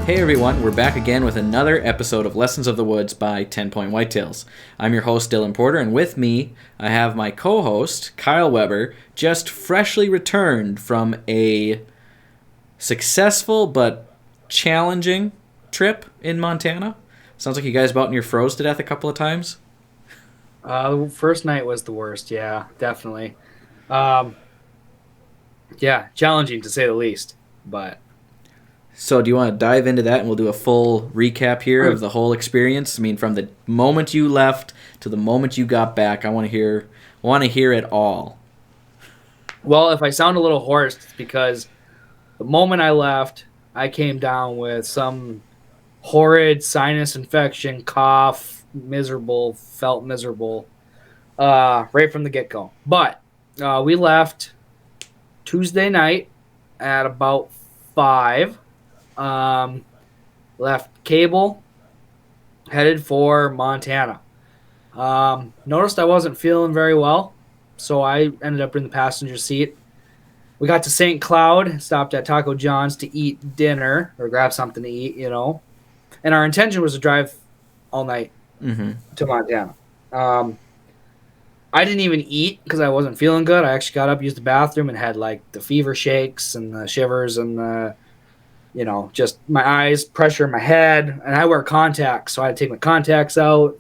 Hey everyone, we're back again with another episode of Lessons of the Woods by 10 Point Whitetails. I'm your host, Dylan Porter, and with me, I have my co-host, Kyle Weber, just freshly returned from a successful but challenging trip in Montana. Sounds like you guys about near froze to death a couple of times. The first night was the worst. Yeah, definitely. Yeah, challenging to say the least. But So do you want to dive into that and we'll do a full recap here of the whole experience? I mean, from the moment you left to the moment you got back, I want to hear it all. well, if I sound a little hoarse, it's because the moment I left, I came down with some horrid sinus infection, cough, felt miserable, right from the get go. But we left Tuesday night at about 5. Left Cable, headed for Montana. Noticed I wasn't feeling very well, so I ended up in the passenger seat. We got to St. Cloud, stopped at Taco John's to eat dinner or grab something to eat, And our intention was to drive all night to Montana. I didn't even eat because I wasn't feeling good. I actually got up, used the bathroom, and had like the fever shakes and the shivers and the just my eyes, pressure in my head, and I wear contacts, so I had to take my contacts out.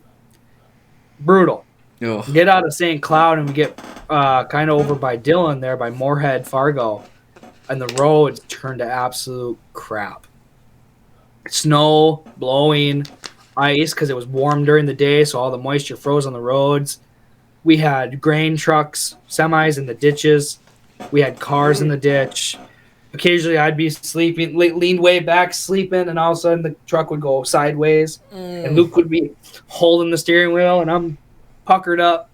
Brutal. Ugh. Get out of St. Cloud and we get kind of over by Dillon there, by Moorhead, Fargo, and the roads turned to absolute crap. Snow, blowing, ice because it was warm during the day, so all the moisture froze on the roads. We had grain trucks, semis in the ditches. We had cars in the ditch. Occasionally, I'd be sleeping, leaned way back, sleeping, and all of a sudden the truck would go sideways, and Luke would be holding the steering wheel, and I'm puckered up.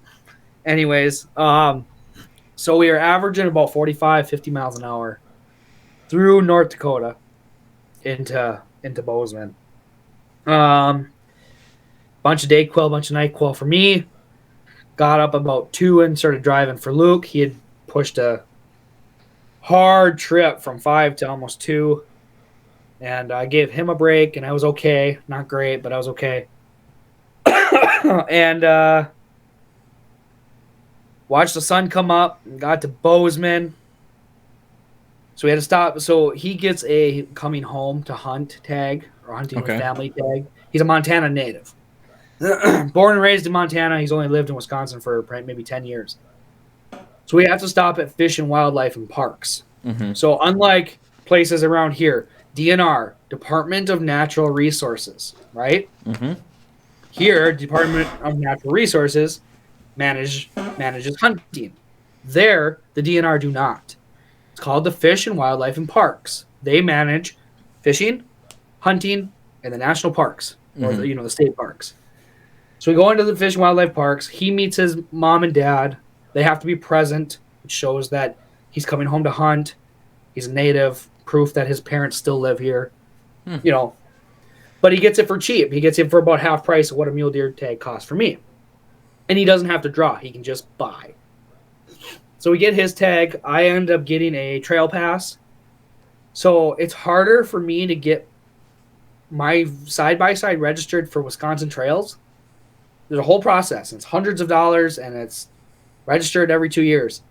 Anyways, so we were averaging about 45, 50 miles an hour through North Dakota into Bozeman. Bunch of Dayquil, bunch of NyQuil for me. Got up about 2 and started driving for Luke. He had pushed a hard trip from 5 to almost 2, and I gave him a break, and I was okay. Not great, but I was okay. And watched the sun come up, and got to Bozeman. So we had to stop. So he gets a coming home to hunt tag, or hunting with family tag. He's a Montana native. Born and raised in Montana. He's only lived in Wisconsin for maybe 10 years. So we have to stop at Fish and Wildlife and Parks. So unlike places around here, DNR, Department of Natural Resources, right? Here, Department of Natural Resources manages hunting. There, the DNR do not. It's called the Fish and Wildlife and Parks. They manage fishing, hunting, and the national parks, or the state parks. So we go into the Fish and Wildlife Parks. He meets his mom and dad. They have to be present, which shows that he's coming home to hunt. He's a native, proof that his parents still live here. But he gets it for cheap. He gets it for about half price of what a mule deer tag costs for me. And he doesn't have to draw. He can just buy. So we get his tag. I end up getting a trail pass. So it's harder for me to get my side-by-side registered for Wisconsin trails. There's a whole process. It's hundreds of dollars, and it's registered every 2 years.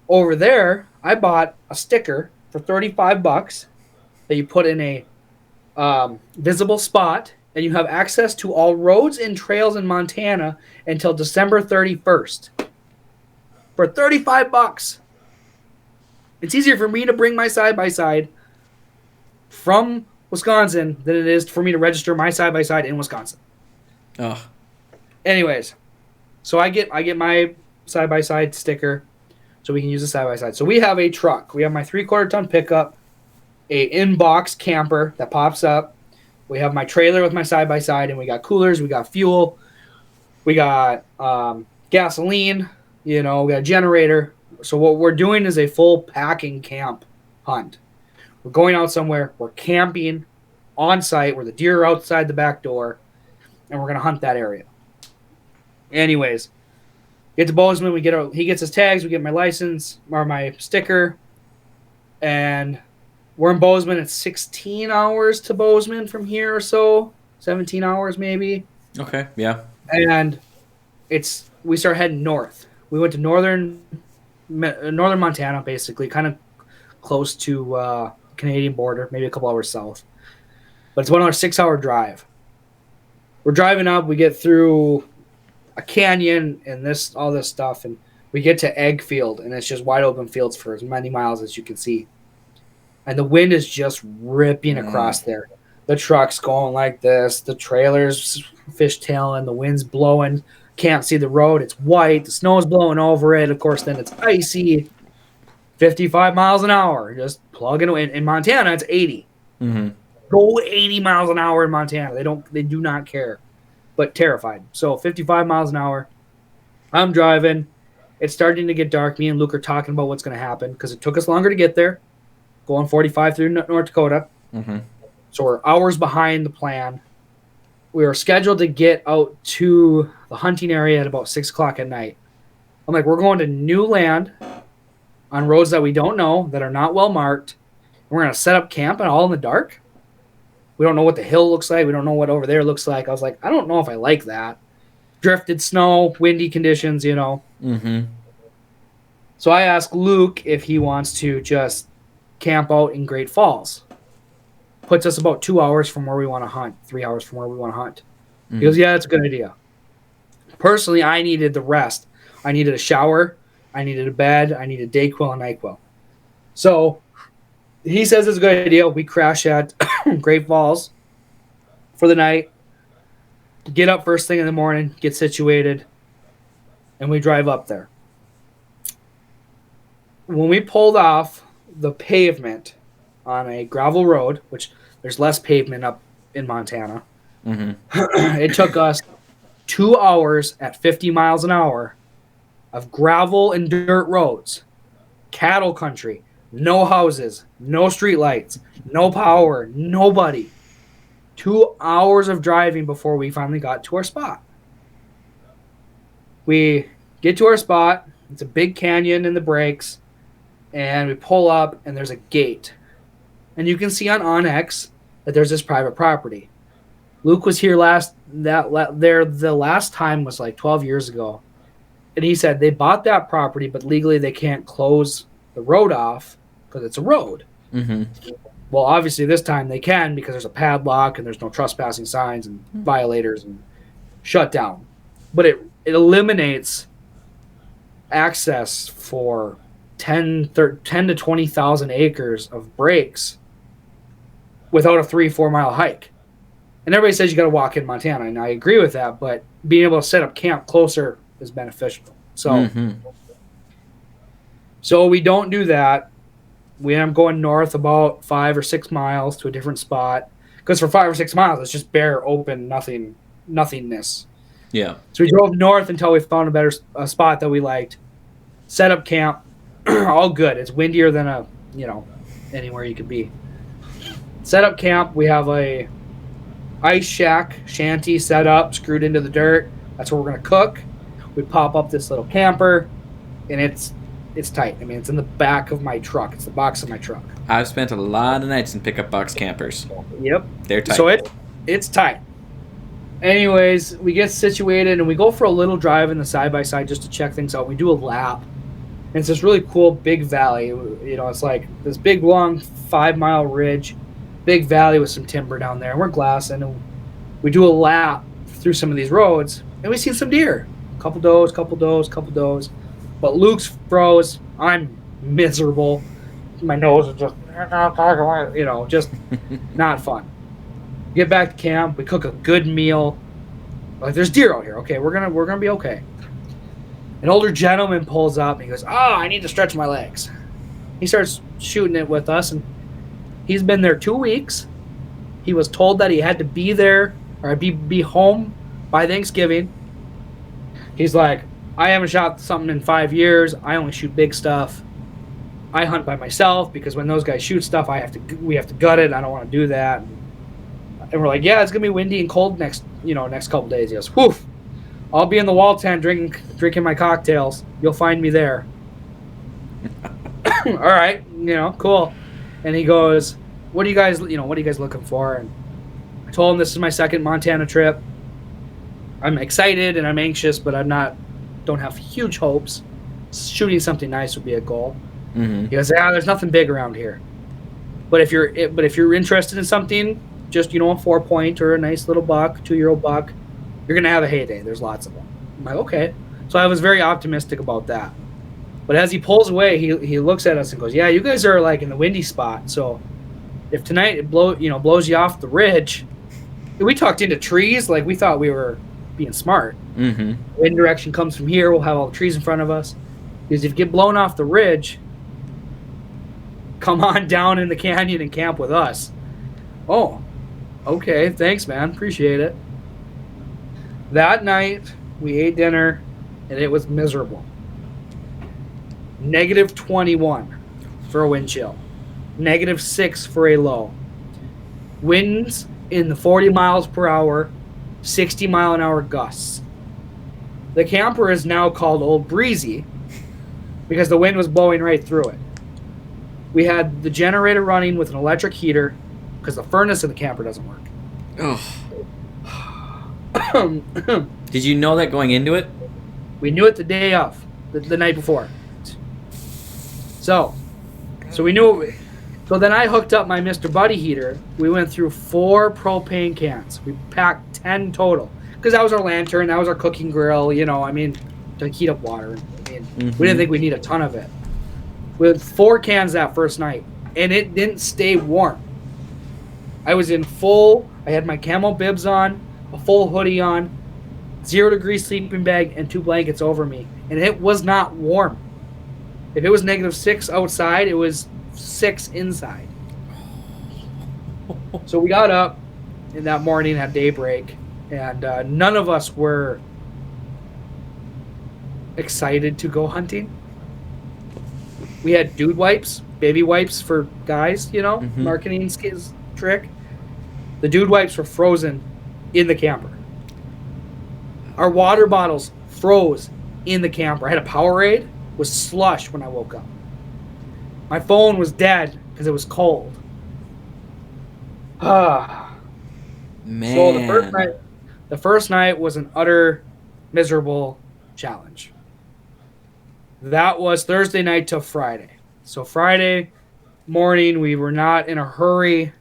Over there, I bought a sticker for $35 that you put in a visible spot, and you have access to all roads and trails in Montana until December 31st. For $35. It's easier for me to bring my side-by-side from Wisconsin than it is for me to register my side-by-side in Wisconsin. Oh. Anyways, so I get my side-by-side sticker so we can use the side-by-side. So we have a truck. We have my 3/4 ton pickup, a in-box camper that pops up. We have my trailer with my side-by-side, and we got coolers, we got fuel, we got gasoline, we got a generator. So what we're doing is a full packing camp hunt. We're going out somewhere, we're camping on site where the deer are outside the back door, and we're going to hunt that area. Anyways, get to Bozeman, he gets his tags, we get my license, or my sticker, and We're in Bozeman. It's 16 hours to Bozeman from here or so. 17 hours maybe. Okay, yeah. And we start heading north. We went to northern Montana, basically, kind of close to Canadian border, maybe a couple hours south. But it's 1 hour, 6 hour drive. We're driving up. We get through a canyon and all this stuff, and we get to Eggfield, and it's just wide open fields for as many miles as you can see. And the wind is just ripping across there. The truck's going like this. The trailer's fishtailing. The wind's blowing. Can't see the road. It's white. The snow's blowing over it. Of course, then it's icy. 55 miles an hour. Just plugging away. In Montana, it's 80. Mm-hmm. Go 80 miles an hour in Montana. They do not care. But terrified. So 55 miles an hour. I'm driving. It's starting to get dark. Me and Luke are talking about what's going to happen because it took us longer to get there. Going 45 through North Dakota. Mm-hmm. So we're hours behind the plan. We were scheduled to get out to the hunting area at about 6 o'clock at night. I'm like, we're going to new land on roads that we don't know, that are not well marked. We're going to set up camp and all in the dark. We don't know what the hill looks like. We don't know what over there looks like. I was like, I don't know if I like that. Drifted snow, windy conditions, Mm-hmm. So I asked Luke if he wants to just camp out in Great Falls. Puts us about 2 hours from where we want to hunt, 3 hours from where we want to hunt. He goes, yeah, that's a good idea. Personally, I needed the rest. I needed a shower. I needed a bed. I needed Dayquil and NyQuil. So he says it's a good idea. We crash at Great Falls for the night. Get up first thing in the morning, get situated, and we drive up there. When we pulled off the pavement on a gravel road, which there's less pavement up in Montana, it took us 2 hours at 50 miles an hour of gravel and dirt roads, cattle country, no houses, no streetlights, no power, nobody. 2 hours of driving before we finally got to our spot. We get to our spot. It's a big canyon in the breaks. And we pull up, and there's a gate. And you can see on OnX that there's this private property. Luke was here the last time was like 12 years ago. And he said they bought that property, but legally they can't close the road off because it's a road. Mm-hmm. Well, obviously this time they can because there's a padlock and there's no trespassing signs and violators and shut down. But it eliminates access for 10 to 20,000 acres of breaks without a 3-4 mile hike. And everybody says you got to walk in Montana, and I agree with that, but being able to set up camp closer is beneficial. So we don't do that. We end up going north about 5 or 6 miles to a different spot because for 5 or 6 miles it's just bare open nothingness. Yeah. So we drove north until we found a better spot that we liked. Set up camp. All good. It's windier than anywhere you could be. Set up camp. We have a ice shack shanty set up, screwed into the dirt. That's where we're gonna cook. We pop up this little camper, and it's tight. I mean, it's in the back of my truck. It's the box of my truck. I've spent a lot of nights in pickup box campers. Yep. They're tight. So it's tight. Anyways, we get situated and we go for a little drive in the side-by-side just to check things out. We do a lap. And it's this really cool big valley. It's like this big, long 5-mile ridge, big valley with some timber down there. And we're glassing, and we do a lap through some of these roads, and we see some deer. Couple does. But Luke's froze. I'm miserable. My nose is just, just not fun. Get back to camp. We cook a good meal. Like, there's deer out here. Okay, we're gonna be okay. An older gentleman pulls up and he goes, I need to stretch my legs. He starts shooting it with us, and he's been there 2 weeks. He was told that he had to be there or be home by Thanksgiving. He's like, I haven't shot something in 5 years. I only shoot big stuff. I hunt by myself because when those guys shoot stuff, we have to gut it. I don't want to do that. And we're like, yeah, it's gonna be windy and cold next couple days. He goes, whew. I'll be in the wall tent drinking my cocktails. You'll find me there. All right, cool. And he goes, what are you guys looking for? And I told him this is my second Montana trip. I'm excited and I'm anxious, but don't have huge hopes. Shooting something nice would be a goal. Mm-hmm. He goes, there's nothing big around here. But if you're interested in something, just, a 4-point or a nice little buck, 2-year-old buck, you're going to have a heyday. There's lots of them. I'm like, okay. So I was very optimistic about that. But as he pulls away, he looks at us and goes, yeah, you guys are like in the windy spot. So if tonight it blows you off the ridge, we talked into trees. Like we thought we were being smart. Mm-hmm. Wind direction comes from here. We'll have all the trees in front of us. Because if you get blown off the ridge, come on down in the canyon and camp with us. Oh, okay. Thanks, man. Appreciate it. That night, we ate dinner, and it was miserable. -21 for a wind chill. -6 for a low. Winds in the 40 miles per hour, 60 mile an hour gusts. The camper is now called Old Breezy because the wind was blowing right through it. We had the generator running with an electric heater because the furnace in the camper doesn't work. Oh. Did you know that going into it? We knew it the day of, the night before. So we knew it. So then I hooked up my Mr. Buddy heater. We went through 4 propane cans. We packed 10 total. Because that was our lantern, that was our cooking grill, to heat up water. We didn't think we'd need a ton of it. We had 4 cans that first night, and it didn't stay warm. I was in I had my camo bibs on, a full hoodie on, 0-degree sleeping bag, and 2 blankets over me. And it was not warm. If it was -6 outside, it was 6 inside. So we got up in that morning at daybreak, and none of us were excited to go hunting. We had dude wipes, baby wipes for guys, marketing skills trick. The dude wipes were frozen in the camper. Our water bottles froze in the camper. I had a Powerade, was slush when I woke up. My phone was dead because it was cold. Man. So the first night was an utter miserable challenge. That was Thursday night till Friday. So Friday morning, we were not in a hurry.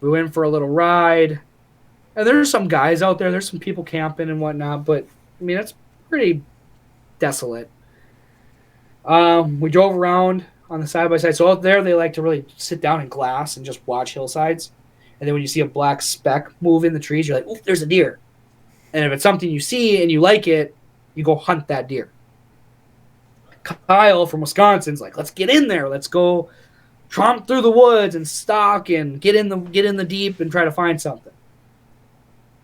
We went for a little ride. And there's some guys out there. There's some people camping and whatnot. But, it's pretty desolate. We drove around on the side-by-side. So out there, they like to really sit down in glass and just watch hillsides. And then when you see a black speck move in the trees, you're like, ooh, there's a deer. And if it's something you see and you like it, you go hunt that deer. Kyle from Wisconsin's like, let's get in there. Let's go tromp through the woods and stalk and get in the deep and try to find something.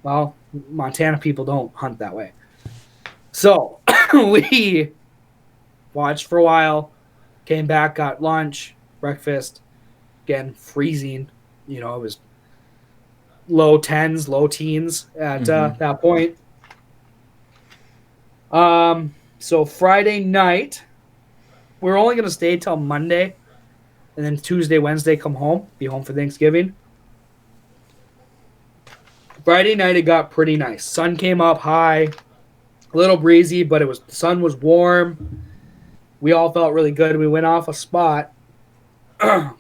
Well, Montana people don't hunt that way. So we watched for a while, came back, got lunch, breakfast. Again, freezing. It was low 10s, low teens at that point. So Friday night, we were only going to stay till Monday, and then Tuesday, Wednesday, come home, be home for Thanksgiving. Friday night, it got pretty nice. Sun came up high, a little breezy, but the sun was warm. We all felt really good. We went off a spot,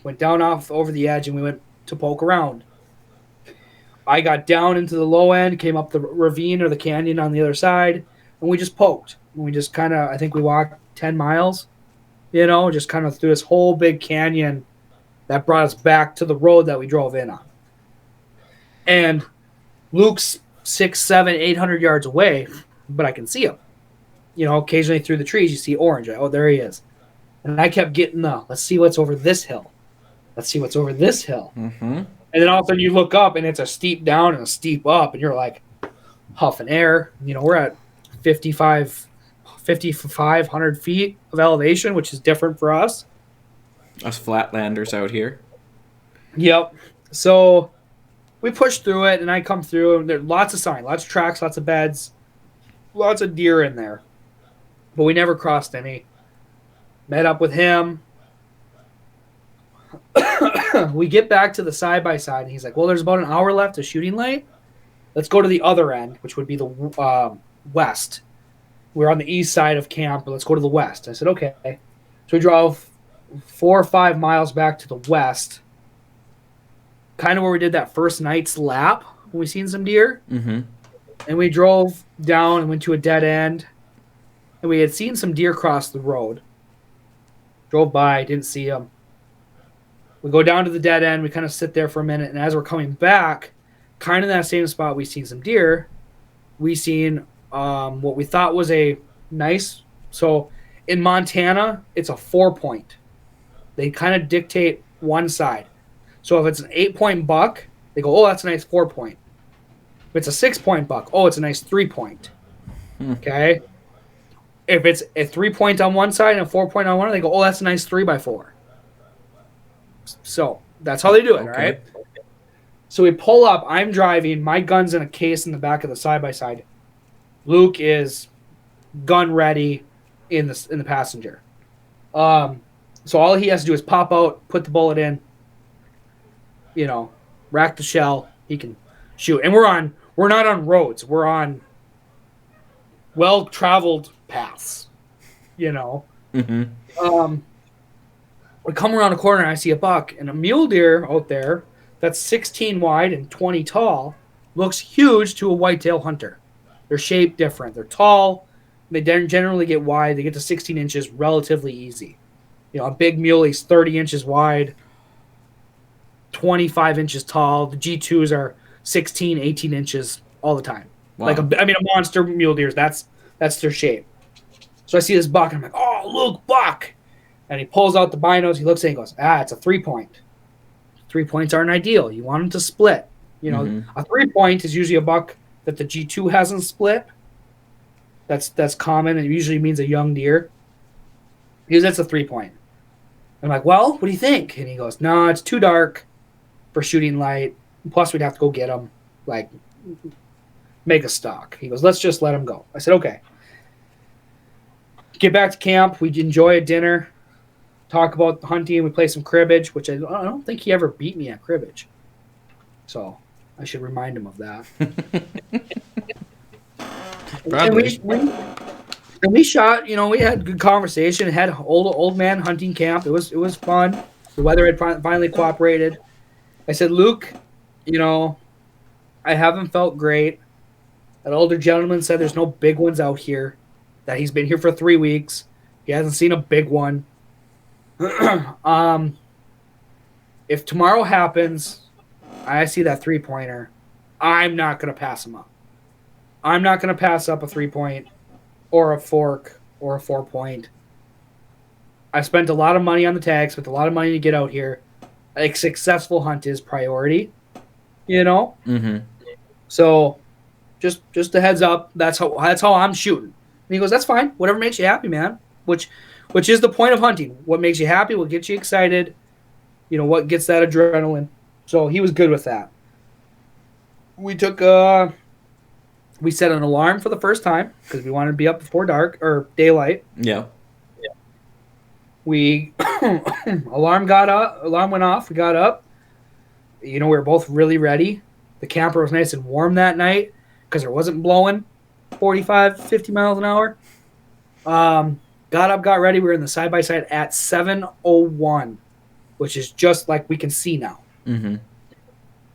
went down off over the edge, and we went to poke around. I got down into the low end, came up the ravine or the canyon on the other side, and we just poked. And we just I think we walked 10 miles, just kind of through this whole big canyon that brought us back to the road that we drove in on. And Luke's 600, 700, 800 yards away, but I can see him. Occasionally through the trees, you see orange. Oh, there he is. And I kept getting let's see what's over this hill. Let's see what's over this hill. Mm-hmm. And then all of a sudden you look up and it's a steep down and a steep up, and you're like huffing air. We're at 5,500 feet of elevation, which is different for us. Us flatlanders out here. Yep. So we push through it, and I come through, and there's lots of sign, lots of tracks, lots of beds, lots of deer in there. But we never crossed any. Met up with him. We get back to the side-by-side, and he's like, well, there's about an hour left of shooting light. Let's go to the other end, which would be the west. We're on the east side of camp, but let's go to the west. I said, okay. So we drove 4 or 5 miles back to the west, kind of where we did that first night's lap when we seen some deer. Mm-hmm. And we drove down and went to a dead end, and we had seen some deer cross the road. Drove by, didn't see them. We go down to the dead end. We kind of sit there for a minute, and as we're coming back, kind of in that same spot, we seen some deer. We seen what we thought was a nice. So in Montana, it's a 4-point. They kind of dictate one side. So if it's an 8-point buck, they go, oh, that's a nice 4-point. If it's a 6-point buck, oh, it's a nice 3-point. Okay. If it's a 3-point on one side and a 4-point on one, they go, oh, that's a nice 3x4. So that's how they do it, right? So we pull up. I'm driving. My gun's in a case in the back of the side-by-side. Luke is gun ready in the passenger. So all he has to do is pop out, put the bullet in, rack the shell. He can shoot. And we're not on roads. We're on well-traveled paths, Mm-hmm. We come around a corner and I see a buck, and a mule deer out there that's 16 wide and 20 tall looks huge to a whitetail hunter. They're shaped different. They're tall. They generally get wide. They get to 16 inches relatively easy. A big muley's 30 inches wide, 25 inches tall. The G2s are 16, 18 inches all the time. Wow. A monster mule deer, that's their shape. So I see this buck, and I'm like, oh, look, buck. And he pulls out the binos. He looks at it and goes, it's a 3-point. 3 points aren't ideal. You want them to split. A 3-point is usually a buck that the G2 hasn't split. That's common. It usually means a young deer. He goes, that's a 3-point. I'm like, well, what do you think? And he goes, no, it's too dark for shooting light. Plus, we'd have to go get him, make a stock. He goes, let's just let him go. I said, okay. Get back to camp. We enjoy a dinner. Talk about hunting. We play some cribbage, which I don't think he ever beat me at cribbage. So I should remind him of that. Probably. And we shot. We had good conversation. Had old man hunting camp. It was fun. The weather had finally cooperated. I said, Luke, I haven't felt great. That older gentleman said there's no big ones out here. That he's been here for 3 weeks. He hasn't seen a big one. If tomorrow happens, I see that 3-pointer, I'm not going to pass him up. I'm not going to pass up a 3-point or a fork or a 4-point. I spent a lot of money on the tag, spent a lot of money to get out here. A successful hunt is priority, Mm-hmm. So just a heads up. That's how I'm shooting. And he goes, that's fine. Whatever makes you happy, man. Which is the point of hunting. What makes you happy, what gets you excited, what gets that adrenaline. So he was good with that. We took we set an alarm for the first time because we wanted to be up before dark or daylight. Yeah. We alarm went off. We got up. We were both really ready. The camper was nice and warm that night because it wasn't blowing 45, 50 miles an hour. Got up, got ready. We were in the side-by-side at 7:01, which is just like we can see now. Mm-hmm.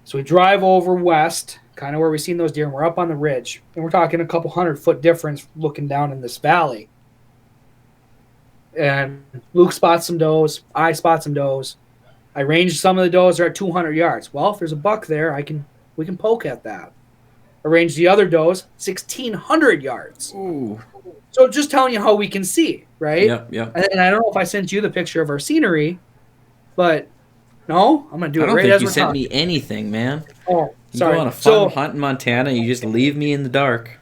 So we drive over west, kind of where we've seen those deer, and we're up on the ridge. And we're talking a couple 100-foot difference looking down in this valley. And Luke spots some does. I spot some does. I range some of the does are at 200 yards. Well, if there's a buck there, we can poke at that. Arrange the other does 1,600 yards. Ooh. So just telling you how we can see, right? Yep. And I don't know if I sent you the picture of our scenery, but no, I'm gonna do it right as we're talking. I don't think you sent me anything, man. Oh, sorry. You go on a fun hunt in Montana, you just leave me in the dark.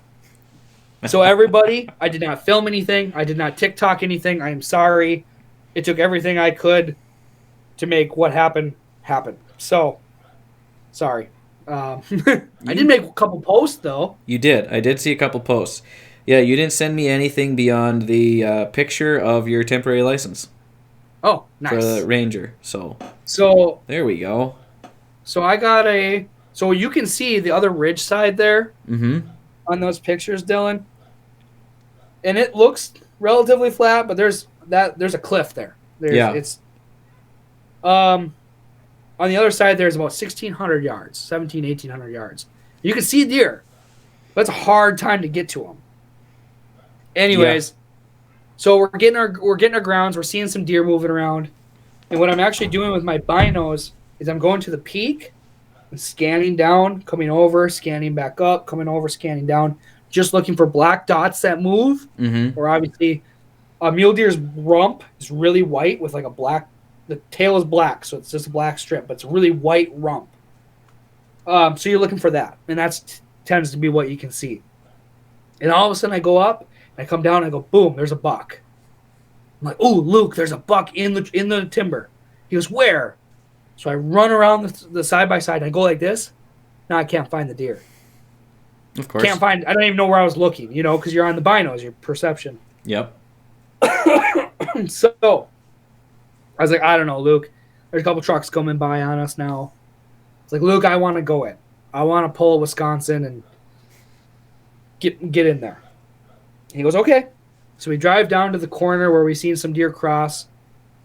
So everybody, I did not film anything. I did not TikTok anything. I am sorry. It took everything I could to make what happened happen. So, sorry. I did make a couple posts, though. You did. I did see a couple posts. Yeah, you didn't send me anything beyond the picture of your temporary license. Oh, nice. For the Ranger. So So There we go. So I got so you can see the other ridge side there Mm-hmm. on those pictures, Dylan. And it looks relatively flat, but there's a cliff there. It's on the other side there's about 1,600 yards, 1,800 yards. You can see deer. But it's a hard time to get to them. Anyways, so we're getting our grounds, we're seeing some deer moving around. And what I'm actually doing with my binos is I'm going to the peak and scanning down, coming over, scanning back up, coming over, scanning down, just looking for black dots that move. Mm-hmm. Or obviously, a mule deer's rump is really white with like a black. The tail is black, so it's just a black strip, but it's a really white rump. So you're looking for that, and that tends to be what you can see. And all of a sudden, I go up, and I come down, and I go, boom! There's a buck. I'm like, "Ooh, Luke, there's a buck in the timber." He goes, "Where?" So I run around the side by side, and I go like this. Now I can't find the deer. Of course. I don't even know where I was looking, because you're on the binos, your perception. Yep. So I was like, I don't know, Luke. There's a couple trucks coming by on us now. It's like, Luke, I want to go in. I want to pull Wisconsin and get in there. And he goes, okay. So we drive down to the corner where we've seen some deer cross.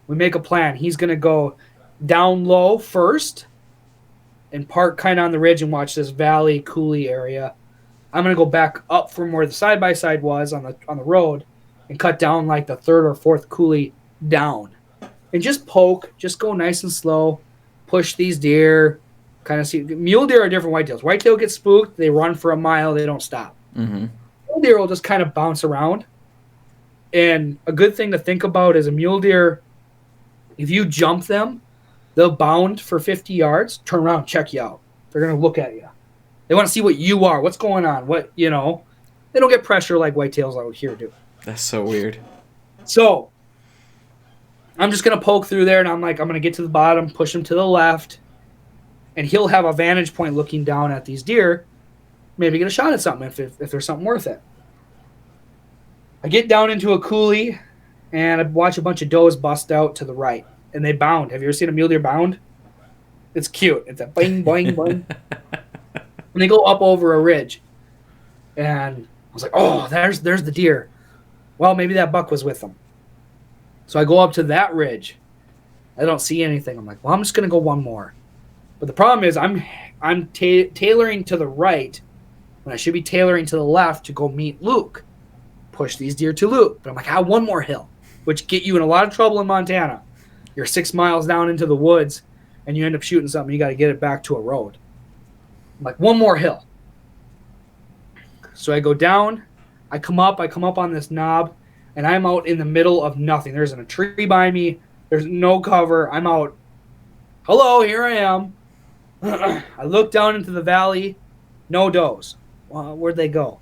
We make a plan. He's going to go down low first and park kind of on the ridge and watch this valley coulee area. I'm going to go back up from where the side-by-side was on the road and cut down like the third or fourth coulee down. And just poke, just go nice and slow, push these deer, kind of see. Mule deer are different whitetails. Whitetail gets spooked, they run for a mile, they don't stop. Mm-hmm. Mule deer will just kind of bounce around. And a good thing to think about is a mule deer, if you jump them, they'll bound for 50 yards, turn around, check you out. They're going to look at you. They want to see what you are, what's going on, They don't get pressure like whitetails out here do. That's so weird. So I'm just going to poke through there, and I'm going to get to the bottom, push him to the left, and he'll have a vantage point looking down at these deer, maybe get a shot at something if there's something worth it. I get down into a coulee, and I watch a bunch of does bust out to the right, and they bound. Have you ever seen a mule deer bound? It's cute. It's a boing, boing, boing. And they go up over a ridge. And I was like, oh, there's the deer. Well, maybe that buck was with them. So I go up to that ridge. I don't see anything. I'm like, well, I'm just going to go one more. But the problem is I'm tailoring to the right when I should be tailoring to the left to go meet Luke. Push these deer to Luke. But I'm like, one more hill, which get you in a lot of trouble in Montana. You're 6 miles down into the woods, and you end up shooting something. You got to get it back to a road. I'm like, one more hill. So I go down. I come up on this knob, and I'm out in the middle of nothing. There isn't a tree by me. There's no cover. I'm out. Hello, here I am. I look down into the valley. No does. Well, where'd they go?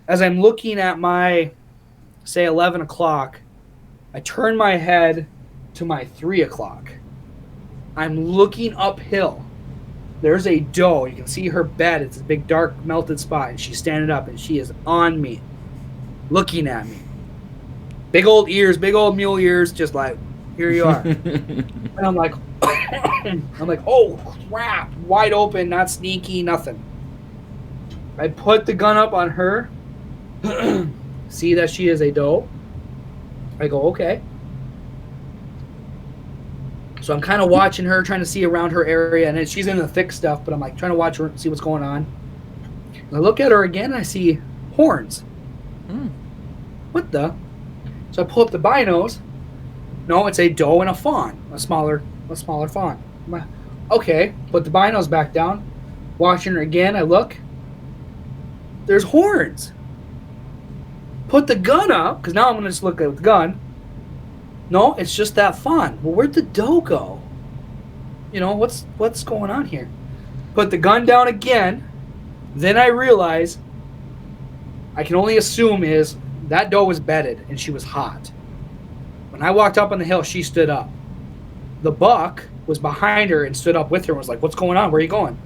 As I'm looking at my, say, 11 o'clock, I turn my head to my 3 o'clock. I'm looking uphill. There's a doe. You can see her bed. It's a big, dark, melted spot, and she's standing up, and she is on me, looking at me. Big old ears, big old mule ears, just like, here you are. And I'm like, oh, crap. Wide open, not sneaky, nothing. I put the gun up on her, see that she is a doe. I go, okay. So I'm kind of watching her, trying to see around her area, and she's in the thick stuff, but I'm like trying to watch her and see what's going on. And I look at her again, and I see horns. What the? So I pull up the binos. No, it's a doe and a fawn, a smaller fawn. I'm like, okay, put the binos back down. Watching her again, I look. There's horns. Put the gun up, because now I'm going to just look at the gun. No, it's just that fawn. Well, where'd the doe go? What's going on here? Put the gun down again. Then I realize I can only assume is that doe was bedded and she was hot. When I walked up on the hill, she stood up. The buck was behind her and stood up with her and was like, what's going on? Where are you going?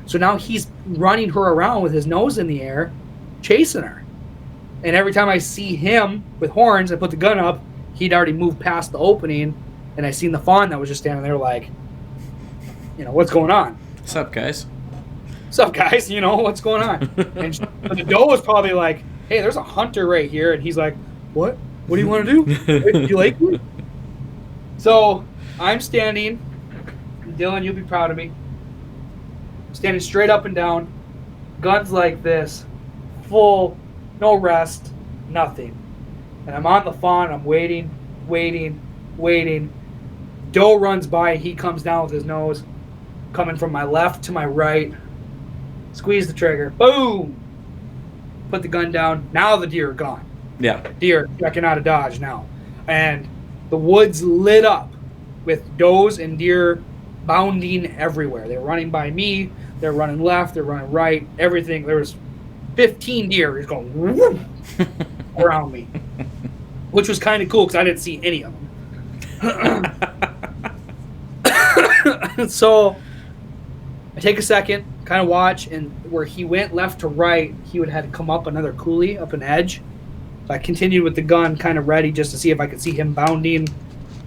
So now he's running her around with his nose in the air, chasing her. And every time I see him with horns, I put the gun up, he'd already moved past the opening, and and I seen the fawn that was just standing there like, what's going on? What's up, guys? What's up, guys? What's going on? And the doe was probably like, hey, there's a hunter right here. And he's like, what? What do you want to do? You like me? So I'm standing. Dylan, you'll be proud of me. Standing straight up and down. Guns like this. Full. No rest. Nothing. And I'm on the fawn. I'm waiting. Doe runs by. He comes down with his nose. Coming from my left to my right. Squeeze the trigger. Boom! Put the gun down. Now the deer are gone. Yeah. Deer checking out of Dodge now. And the woods lit up with does and deer bounding everywhere. They're running by me. They're running left. They're running right. Everything. There was 15 deer just going whoop, around me. Which was kind of cool because I didn't see any of them. So I take a second, kind of watch, and where he went left to right, he would have to come up another coulee, up an edge. So I continued with the gun, kind of ready just to see if I could see him bounding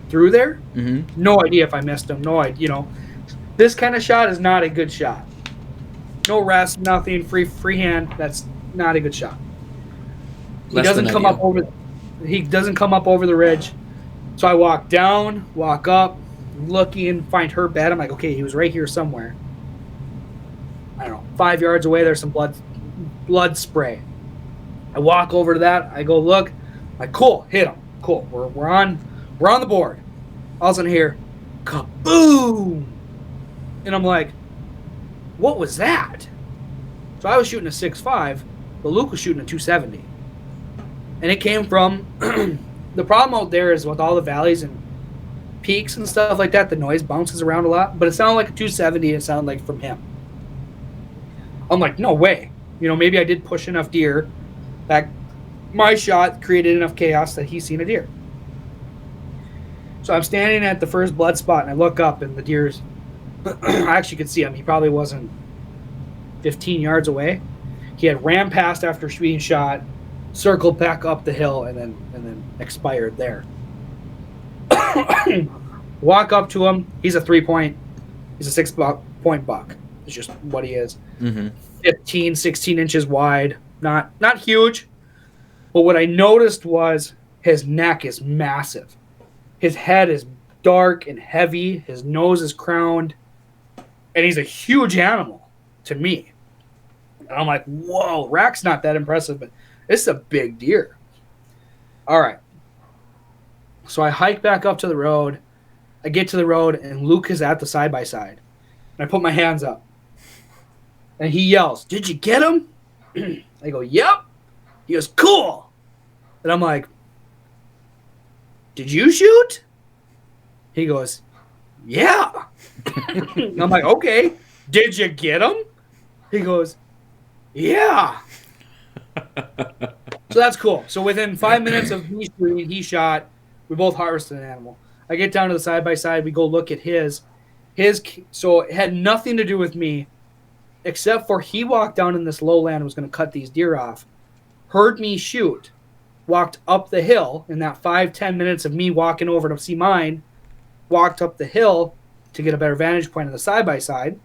through there. Mm-hmm. No idea if I missed him. No idea. This kind of shot is not a good shot. No rest, nothing, free hand. That's not a good shot. He doesn't come up over the ridge. So I walk down, walk up, looking, find her bed. I'm like, okay, he was right here somewhere. I don't know, 5 yards away. There's some blood spray. I walk over to that. I go look. I'm like, cool, hit him. Cool. We're on the board. All of a sudden here, kaboom! And I'm like, what was that? So I was shooting a 6.5, but Luke was shooting a 270. And it came from the problem out there is with all the valleys and peaks and stuff like that, the noise bounces around a lot. But it sounded like a 270. It sounded like from him. I'm like, no way. Maybe I did push enough deer that my shot created enough chaos that he's seen a deer. So I'm standing at the first blood spot, and I look up, and the deer's... I actually could see him. He probably wasn't 15 yards away. He had ran past after being shot, circled back up the hill, and then expired there. Walk up to him. He's a 3-point. He's a 6-point buck. It's just what he is. Mm-hmm. 15, 16 inches wide. Not huge. But what I noticed was his neck is massive. His head is dark and heavy. His nose is crowned. And he's a huge animal to me. And I'm like, whoa, rack's not that impressive, but it's a big deer. All right. So I hike back up to the road. I get to the road, and Luke is at the side-by-side. And I put my hands up. And he yells, did you get him? I go, yep. He goes, cool. And I'm like, did you shoot? He goes, yeah. I'm like, okay. Did you get him? He goes, yeah. So that's cool. So within 5 minutes of me shooting, he shot. We both harvested an animal. I get down to the side-by-side. We go look at his. So it had nothing to do with me, except for he walked down in this lowland and was going to cut these deer off. Heard me shoot. Walked up the hill in that 5-10 minutes of me walking over to see mine. Walked up the hill to get a better vantage point on the side-by-side.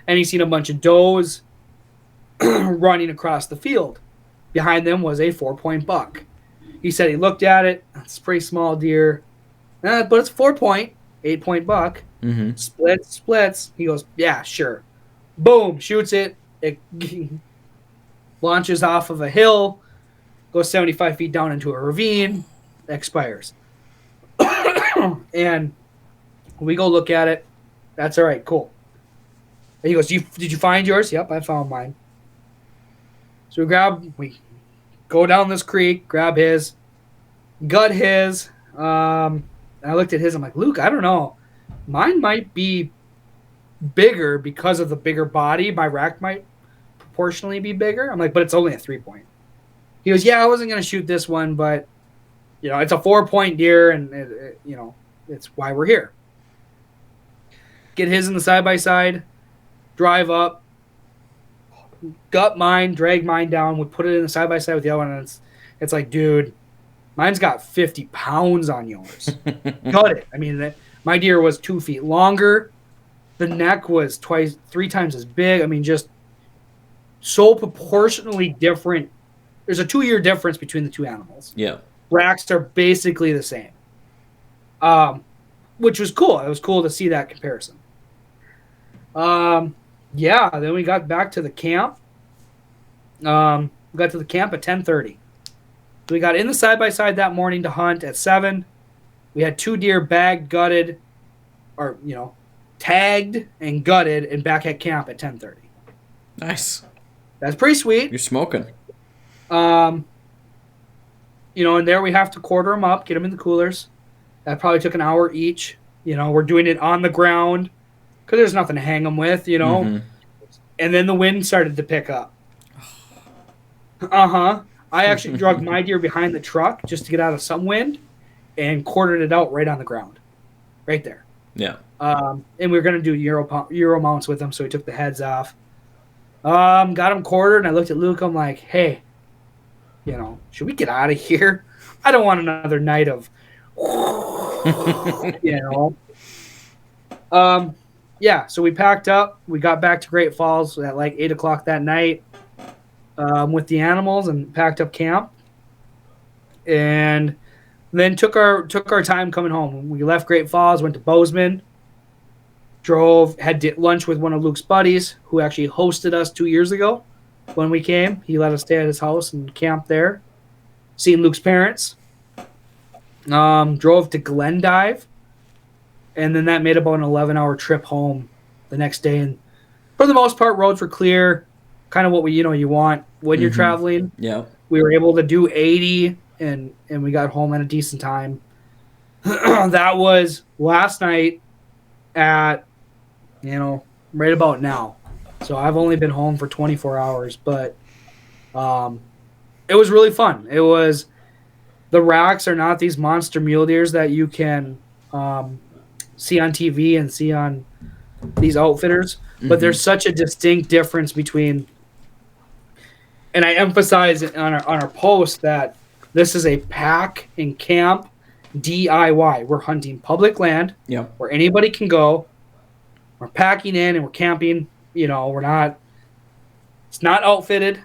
And he seen a bunch of does running across the field. Behind them was a 4-point buck. He said he looked at it. It's a pretty small deer. But it's 4-point, 8-point buck. Mm-hmm. Splits. He goes, yeah, sure. Boom, shoots it. It launches off of a hill, goes 75 feet down into a ravine, expires. And we go look at it. That's all right, cool. And he goes, did you find yours? Yep, I found mine. So we go down this creek, grab his, gut his. And I looked at his. I'm like, Luke, I don't know. Mine might be bigger because of the bigger body. My rack might proportionally be bigger. I'm like, but it's only a 3-point. He goes, yeah, I wasn't going to shoot this one, but, it's a 4-point deer, and, it's why we're here. Get his in the side-by-side, drive up, gut mine, drag mine down, we put it in the side-by-side with the other one, and it's like, dude, Mine's got 50 pounds on yours. Got it. I mean, my deer was 2 feet longer. The neck was 3 times as big. I mean, just so proportionally different. There's a 2-year difference between the two animals. Yeah. Racks are basically the same. Which was cool. It was cool to see that comparison. Yeah, then we got back to the camp. We got to the camp at 10:30. We got in the side-by-side that morning to hunt at 7. We had 2 deer bagged, gutted, or, tagged and gutted and back at camp at 10:30. Nice. That's pretty sweet. You're smoking. And there we have to quarter them up, get them in the coolers. That probably took an hour each. We're doing it on the ground because there's nothing to hang them with, And then the wind started to pick up. I actually dragged my deer behind the truck just to get out of some wind and quartered it out right on the ground. Right there. Yeah. And we were going to do Euro mounts with them, so we took the heads off. Got them quartered, and I looked at Luke. I'm like, hey, should we get out of here? I don't want another night of, Yeah, so we packed up. We got back to Great Falls at like 8 o'clock that night with the animals and packed up camp. And then took our time coming home. We left Great Falls, went to Bozeman, had lunch with one of Luke's buddies who actually hosted us 2 years ago when we came. He let us stay at his house and camp there. Seen Luke's parents. Drove to Glendive. And then that made about an 11-hour trip home the next day. And for the most part, roads were clear. Kind of what you want when you're traveling. Yeah. We were able to do 80, and we got home at a decent time. That was last night at, right about now. So I've only been home for 24 hours, but it was really fun. The racks are not these monster mule deers that you can see on TV and see on these outfitters, but there's such a distinct difference between, and I emphasize on our post that this is a pack and camp DIY. We're hunting public land where anybody can go. We're packing in and we're camping. It's not outfitted.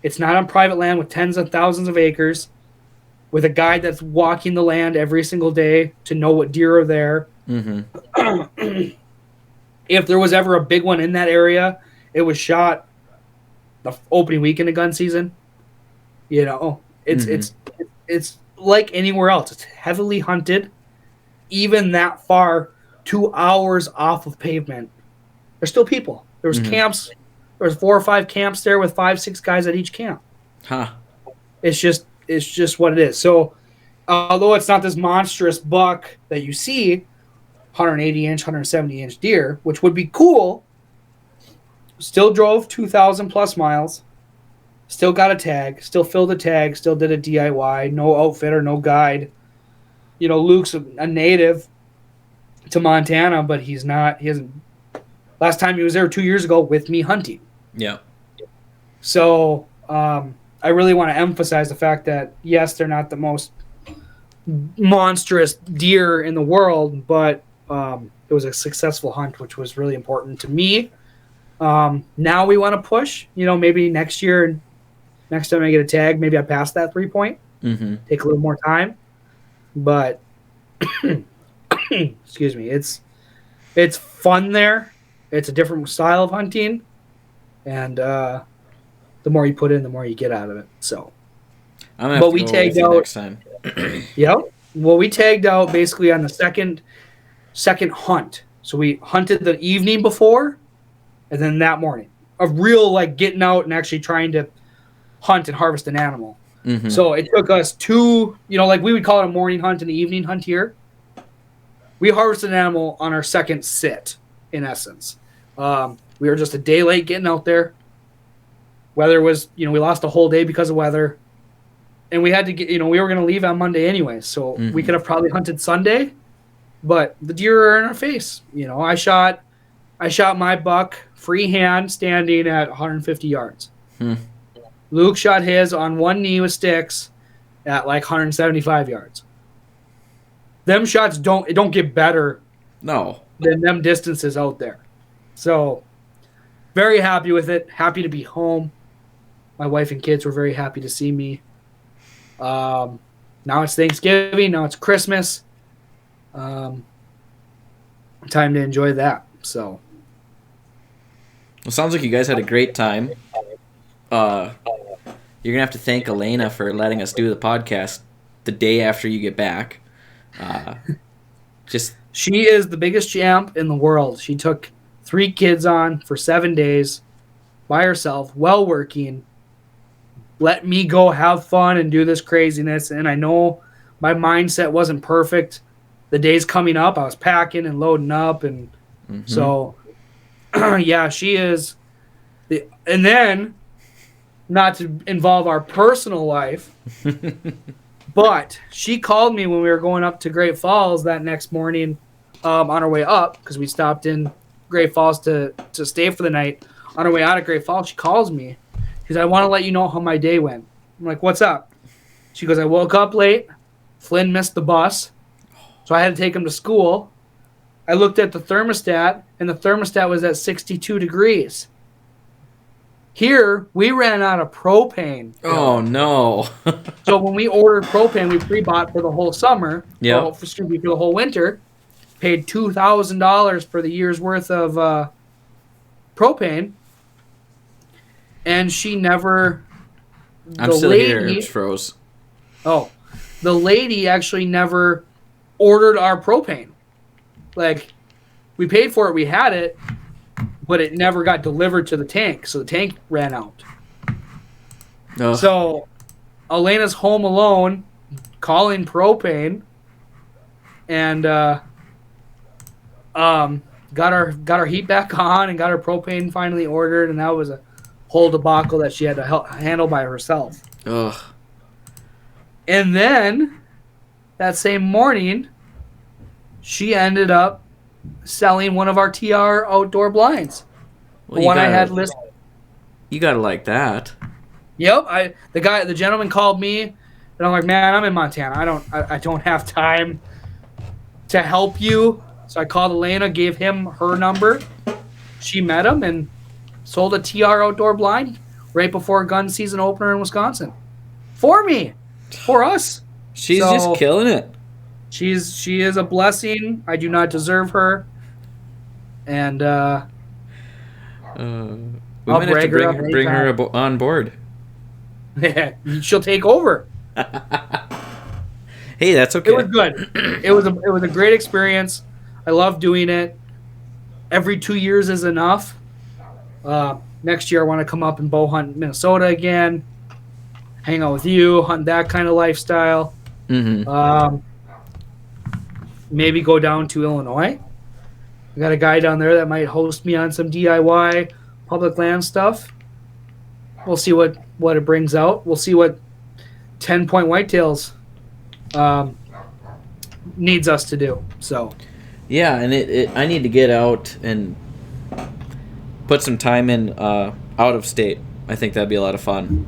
It's not on private land with tens of thousands of acres with a guide that's walking the land every single day to know what deer are there. If there was ever a big one in that area, it was shot the opening weekend of gun season. It's like anywhere else. It's heavily hunted. Even that far, 2 hours off of pavement, there's still people. There was camps. There was 4 or 5 camps there with 5-6 guys at each camp. It's just what it is. So, although it's not this monstrous buck that you see, 180-inch, 170-inch deer, which would be cool, still drove 2,000 plus miles, still got a tag, still filled a tag, still did a DIY, no outfitter, no guide. Luke's a native to Montana, but he hasn't. Last time he was there 2 years ago with me hunting. Yeah. So I really want to emphasize the fact that, yes, they're not the most monstrous deer in the world, but it was a successful hunt, which was really important to me. Now we want to push. Maybe next year, next time I get a tag, maybe I pass that 3-point. Take a little more time. But, excuse me, it's fun there. It's a different style of hunting. And the more you put in, the more you get out of it. So, but we tagged out next time. Well, we tagged out basically on the second hunt. So we hunted the evening before, and then that morning, a real getting out and actually trying to hunt and harvest an animal. So it took us 2, we would call it a morning hunt and an evening hunt here. We harvested an animal on our second sit, in essence. We were just a day late getting out there. Weather was, we lost a whole day because of weather. And we had to get, we were going to leave on Monday anyway. So we could have probably hunted Sunday, but the deer are in our face. I shot my buck freehand standing at 150 yards. Luke shot his on one knee with sticks at like 175 yards. Them shots don't get better No. than them distances out there. So very happy with it. Happy to be home. My wife and kids were very happy to see me. Now it's Thanksgiving. Now it's Christmas. Time to enjoy that. So. Well, sounds like you guys had a great time. You're gonna have to thank Elena for letting us do the podcast the day after you get back. She is the biggest champ in the world. She took 3 kids on for 7 days by herself, while working. Let me go have fun and do this craziness. And I know my mindset wasn't perfect. The days coming up, I was packing and loading up, and so yeah, she is. And then, not to involve our personal life, but she called me when we were going up to Great Falls that next morning on our way up, because we stopped in Great Falls to stay for the night. On our way out of Great Falls, she calls me. She says, I want to let you know how my day went. I'm like, what's up? She goes, I woke up late. Flynn missed the bus, so I had to take him to school. I looked at the thermostat, and the thermostat was at 62 degrees. Here, we ran out of propane. Oh, no. So when we ordered propane, we pre-bought for the whole summer. Yeah. For the whole winter. Paid $2,000 for the year's worth of propane. And she never... I'm still here. It froze. Oh. The lady actually never ordered our propane. Like, we paid for it, we had it, but it never got delivered to the tank, so the tank ran out. Ugh. So Elena's home alone, calling propane, and got our heat back on and got her propane finally ordered, and that was a whole debacle that she had to handle by herself. Ugh. And then that same morning, she ended up selling one of our TR outdoor blinds. Well, I had listed. You gotta like that. Yep. The gentleman called me, and I'm like, man, I'm in Montana. I don't have time to help you. So I called Elena, gave him her number. She met him and sold a TR outdoor blind right before gun season opener in Wisconsin. For me. For us. She's just killing it. She is a blessing. I do not deserve her. And we might have to bring her on board. She'll take over. Hey, that's okay. It was good. It was a great experience. I love doing it. Every 2 years is enough. Next year I want to come up and bow hunt Minnesota again. Hang out with you, hunt that kind of lifestyle. Mm-hmm. Maybe go down to Illinois. I got a guy down there that might host me on some DIY public land stuff. We'll see what it brings out. We'll see what 10-point whitetails needs us to do. So, yeah, and I need to get out and put some time in out of state. I think that'd be a lot of fun.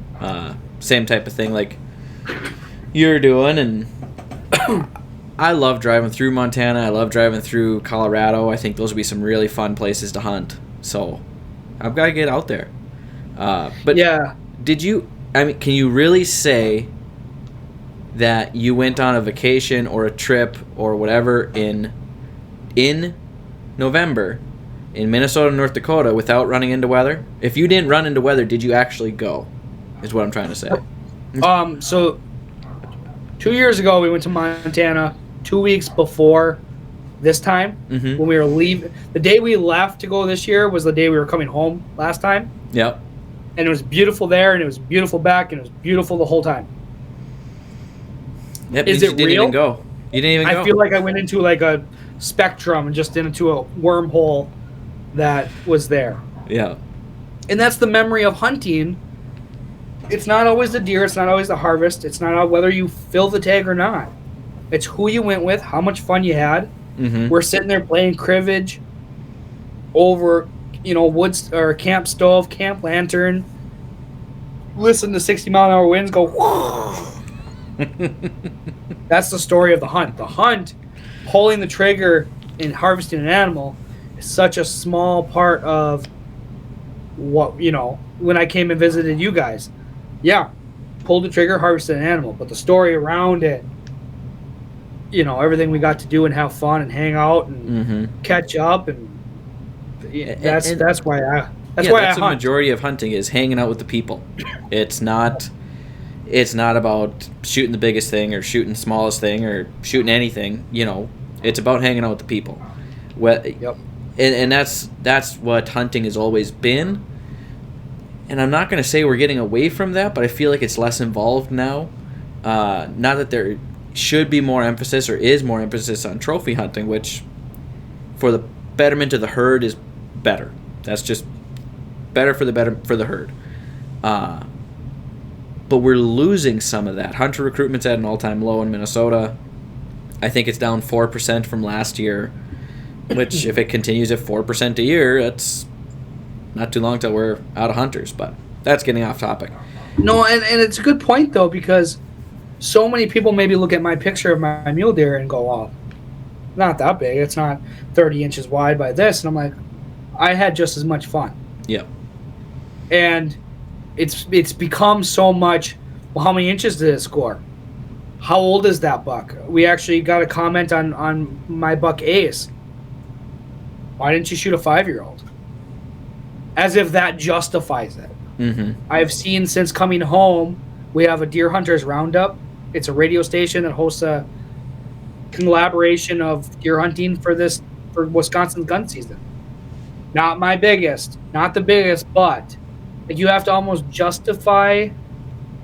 Same type of thing like you're doing, and I love driving through Montana. I love driving through Colorado. I think those would be some really fun places to hunt. So I've got to get out there. But yeah, can you really say that you went on a vacation or a trip or whatever in November in Minnesota and North Dakota without running into weather? If you didn't run into weather, did you actually go? Is what I'm trying to say. So 2 years ago we went to Montana. 2 weeks before this time, when we were leaving, the day we left to go this year was the day we were coming home last time. Yep. And it was beautiful there, and it was beautiful back, and it was beautiful the whole time. Yep. Is it real? Even go. You didn't even go. I feel like I went into like a spectrum and just into a wormhole that was there. Yeah. And that's the memory of hunting. It's not always the deer. It's not always the harvest. It's not whether you fill the tag or not. It's who you went with, how much fun you had. Mm-hmm. We're sitting there playing cribbage over, woods or camp stove, camp lantern. Listen to 60-mile-an-hour winds go. That's the story of the hunt. The hunt, pulling the trigger and harvesting an animal, is such a small part of what, when I came and visited you guys. Yeah, pulled the trigger, harvested an animal, but the story around it, everything we got to do and have fun and hang out and catch up, and that's why I hunt. The hunt. Majority of hunting is hanging out with the people. It's not about shooting the biggest thing or shooting the smallest thing or shooting anything. It's about hanging out with the people. Yep. And that's what hunting has always been. And I'm not going to say we're getting away from that, but I feel like it's less involved now. Not that there should be more emphasis or is more emphasis on trophy hunting, which for the betterment of the herd is better. That's just better for the herd. But we're losing some of that. Hunter recruitment's at an all-time low in Minnesota. I think it's down 4% from last year, which if it continues at 4% a year, that's not too long till we're out of hunters. But that's getting off topic. No, and it's a good point, though, because so many people maybe look at my picture of my mule deer and go, oh, not that big. It's not 30 inches wide by this. And I'm like, I had just as much fun. Yeah. And it's become so much, well, how many inches did it score? How old is that buck? We actually got a comment on my buck Ace. Why didn't you shoot a 5-year-old? As if that justifies it. Mm-hmm. I've seen since coming home, we have a Deer Hunters Roundup. It's a radio station that hosts a collaboration of deer hunting for Wisconsin's gun season. Not my biggest, not the biggest, but you have to almost justify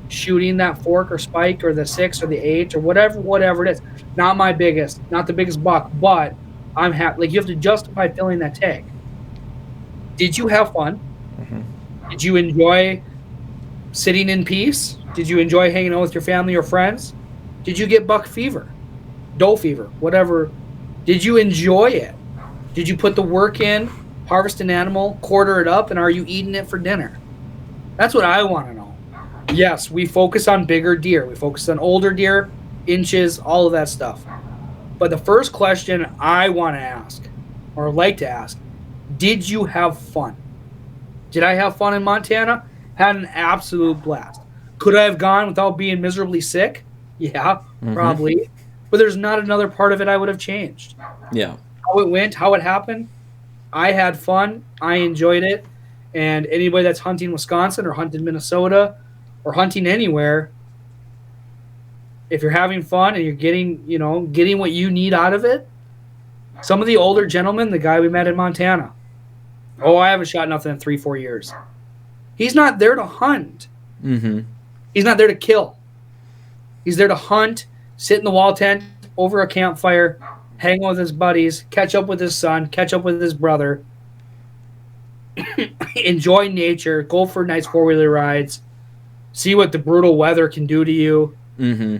shooting that fork or spike or the 6 or the 8 or whatever it is. Not my biggest, not the biggest buck, but I'm happy. You have to justify filling that tag. Did you have fun? Mm-hmm. Did you enjoy sitting in peace? Did you enjoy hanging out with your family or friends? Did you get buck fever, doe fever, whatever? Did you enjoy it? Did you put the work in, harvest an animal, quarter it up, and are you eating it for dinner? That's what I want to know. Yes, we focus on bigger deer. We focus on older deer, inches, all of that stuff. But the first question I want to ask, or like to ask, did you have fun? Did I have fun in Montana? Had an absolute blast. Could I have gone without being miserably sick? Yeah, probably. But there's not another part of it I would have changed. Yeah. How it went, how it happened, I had fun. I enjoyed it. And anybody that's hunting Wisconsin or hunting Minnesota or hunting anywhere, if you're having fun and you're getting what you need out of it, some of the older gentlemen, the guy we met in Montana, I haven't shot nothing in 3-4 years. He's not there to hunt. Mm-hmm. He's not there to kill. He's there to hunt, sit in the wall tent over a campfire, hang with his buddies, catch up with his son, catch up with his brother, enjoy nature, go for nice 4-wheeler rides, see what the brutal weather can do to you. Mm-hmm.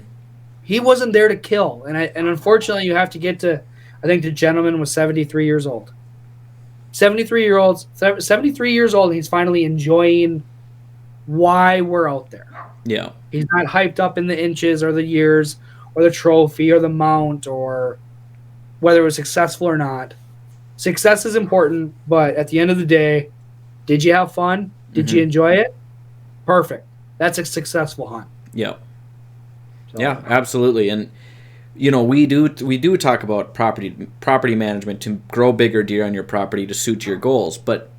He wasn't there to kill. And unfortunately, you have to get to, I think the gentleman was 73 years old. 73 years old, and he's finally enjoying why we're out there. Yeah. He's not hyped up in the inches or the years or the trophy or the mount or whether it was successful or not. Success is important, but at the end of the day, did you have fun? Did you enjoy it? Perfect. That's a successful hunt. Yeah. So. Yeah, absolutely. And we do talk about property management to grow bigger deer on your property to suit your goals. But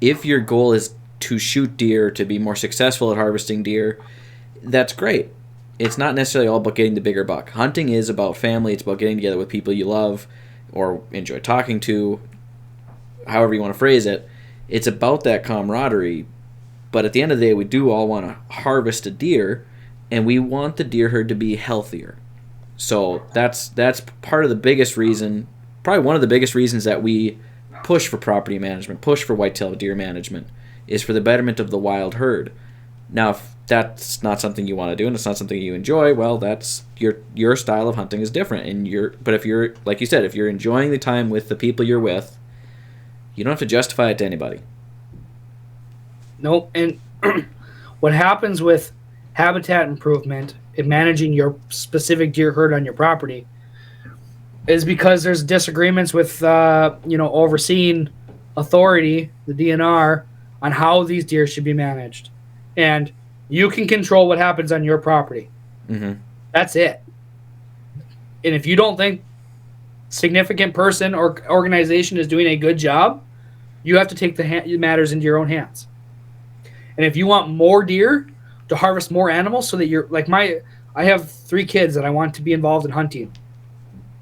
if your goal is to shoot deer, to be more successful at harvesting deer, that's great. It's not necessarily all about getting the bigger buck. Hunting is about family. It's about getting together with people you love or enjoy talking to, however you want to phrase it. It's about that camaraderie. But at the end of the day, we do all want to harvest a deer, and we want the deer herd to be healthier. So that's part of the biggest reason, probably one of the biggest reasons that we push for property management, push for whitetail deer management, is for the betterment of the wild herd. Now, if that's not something you want to do and it's not something you enjoy, well, that's your style of hunting is different. But if you're, like you said, if you're enjoying the time with the people you're with, you don't have to justify it to anybody. Nope. And what happens with habitat improvement in managing your specific deer herd on your property is because there's disagreements with overseeing authority, the DNR, on how these deer should be managed. And you can control what happens on your property. Mm-hmm. That's it. And if you don't think significant person or organization is doing a good job, you have to take the matters into your own hands. And if you want more deer to harvest more animals so that you're like I have 3 kids that I want to be involved in hunting.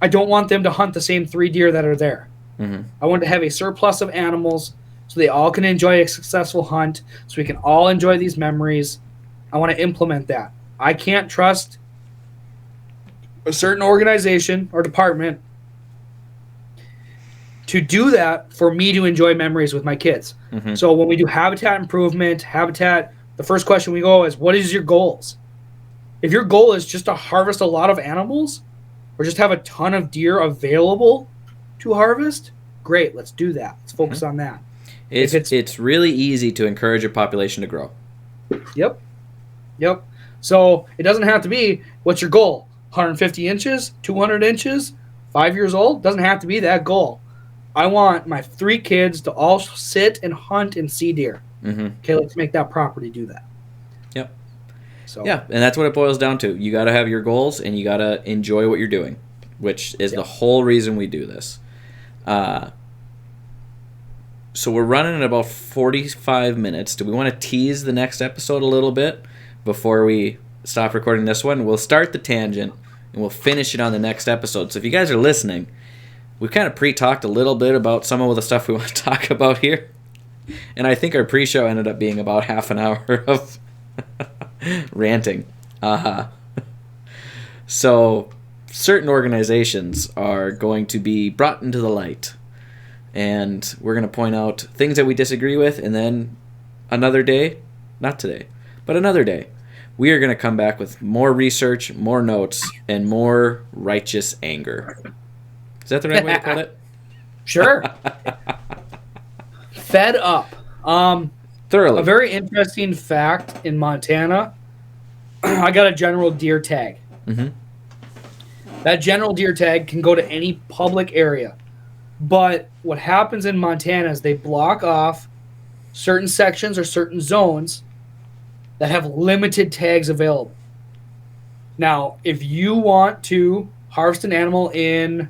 I don't want them to hunt the same 3 deer that are there. Mm-hmm. I want to have a surplus of animals so they all can enjoy a successful hunt, so we can all enjoy these memories. I want to implement that. I can't trust a certain organization or department to do that for me to enjoy memories with my kids. Mm-hmm. So when we do habitat improvement, the first question we go is, what is your goals? If your goal is just to harvest a lot of animals or just have a ton of deer available to harvest, great, let's do that. Let's focus on that. It's really easy to encourage a population to grow. Yep. So it doesn't have to be, what's your goal? 150 inches, 200 inches, 5 years old? Doesn't have to be that goal. I want my 3 kids to all sit and hunt and see deer. Mm-hmm. Okay, let's make that property do that. Yep. So yeah, and that's what it boils down to. You got to have your goals, and you got to enjoy what you're doing, which is the whole reason we do this. So we're running at about 45 minutes. Do we want to tease the next episode a little bit before we stop recording this one? We'll start the tangent, and we'll finish it on the next episode. So if you guys are listening, we've kind of pre-talked a little bit about some of the stuff we want to talk about here. And I think our pre-show ended up being about half an hour of ranting. So certain organizations are going to be brought into the light. And we're going to point out things that we disagree with. And then another day, not today, but another day, we are going to come back with more research, more notes, and more righteous anger. Is that the right way to put it? Sure. Fed up. Thoroughly. A very interesting fact in Montana, I got a general deer tag. Mm-hmm. That general deer tag can go to any public area. But what happens in Montana is they block off certain sections or certain zones that have limited tags available. Now, if you want to harvest an animal in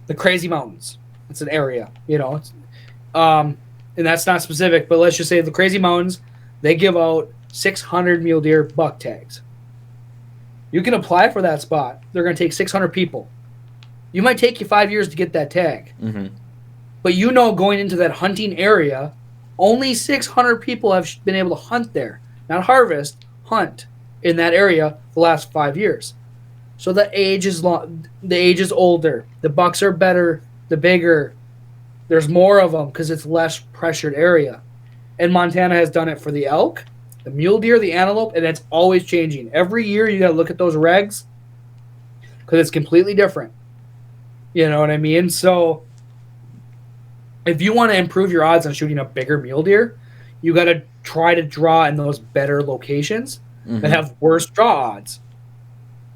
the Crazy Mountains, it's an area, and that's not specific, but let's just say the Crazy Mountains, they give out 600 mule deer buck tags. You can apply for that spot. They're going to take 600 people. You might take you 5 years to get that tag. Mm-hmm. But going into that hunting area, only 600 people have been able to hunt there. Not harvest, hunt in that area the last 5 years. So the age is older. The bucks are better, the bigger. There's more of them because it's less pressured area. And Montana has done it for the elk, the mule deer, the antelope, and it's always changing. Every year you got to look at those regs because it's completely different. You know what I mean? So if you want to improve your odds on shooting a bigger mule deer, you got to try to draw in those better locations that have worse draw odds.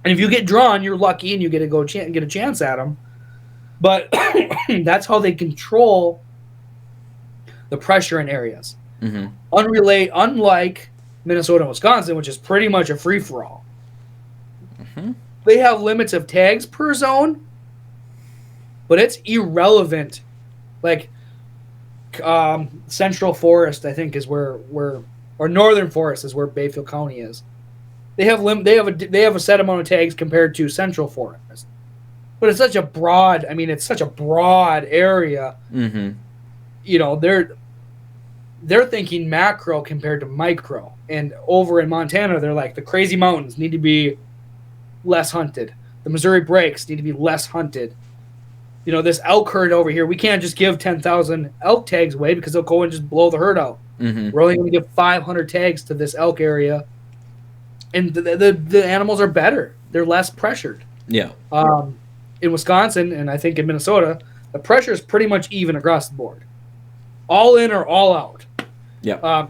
And if you get drawn, you're lucky and you get to get a chance at them. But that's how they control the pressure in areas. Mm-hmm. Unlike Minnesota and Wisconsin, which is pretty much a free-for-all. Mm-hmm. They have limits of tags per zone, but it's irrelevant. Like Central Forest, I think, is where or Northern Forest is where Bayfield County is. They have a set amount of tags compared to Central Forest, but it's such a broad. I mean, it's such a broad area. Mm-hmm. They're thinking macro compared to micro, and over in Montana, they're like the Crazy Mountains need to be less hunted. The Missouri Breaks need to be less hunted. This elk herd over here, we can't just give 10,000 elk tags away because they'll go and just blow the herd out. Mm-hmm. We're only going to give 500 tags to this elk area. And the animals are better. They're less pressured. Yeah. In Wisconsin, and I think in Minnesota, the pressure is pretty much even across the board. All in or all out. Yeah.